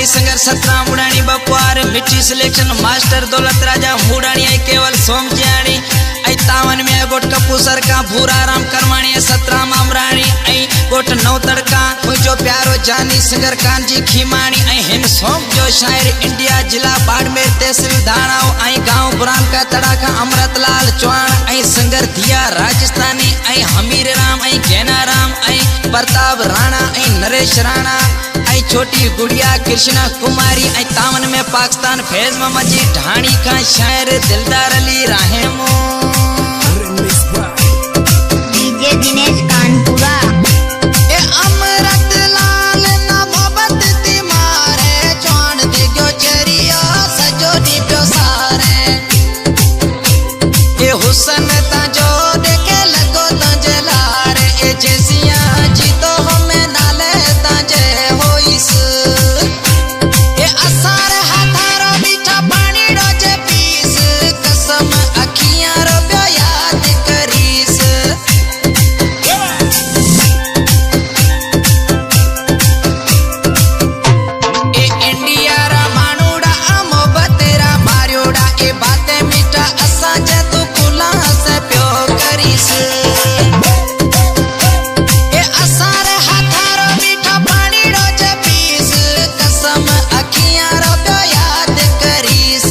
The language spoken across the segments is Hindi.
मुडानी संगर सतराम मुडानी बपुआर मिठी सिलेक्शन मास्टर दौलत राजा मुडानी आई केवल सोमजियानी आई तावन में गोट कपूसर का भूरा राम करमाणी सतराम अमराणी आई गोट नौ तड़का मुझो प्यारो जानी सिंगर कांजी खीमाणी आई हिन सोम जो शायर इंडिया जिला बाड़मेर तहसील दाणाव आई गांव बुरान का तड़ाका अमृतलाल चौहान आई सिंगर दिया राजस्थानी आई हमीर राम आई गैना राम आई प्रताप राणा आई नरेश राणा आई छोटी गुड़िया कृष्णा कुमारी आई तावन में पाकिस्तान फैज मोहम्मद जी ढाणी का शायर दिलदार अली राहेमो डीजे दिनेश कानपुरा ए अमृत लाल ना मोहब्बत ती मारे चौहान दे गयो चरिया सजो नी प्यो सारे ए हुसन ता जो देखे लगो ता जलारे ए जैसिया जी तो हमें नाले ता जे होइस ए असार हाथारो मीठा पानी रोजे पीस कसम अखियां रो प्यो याद करीस ए इंडिया रा मानुड़ा मोहब्बत रा मारियोड़ा ए बातें मीठा असा जे तू खुला से प्यो करीस ए असार हाथारो मीठा पानी रोजे पीस कसम अखियां रो प्यो याद करीस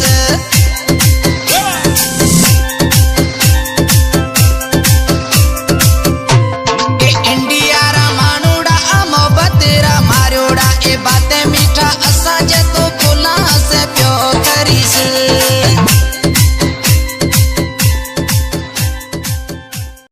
ए इंडिया रा मानुड़ा मोहब्बत रा मारियोड़ा ए बातें मीठा असा जे तू खुला से प्यो करीस।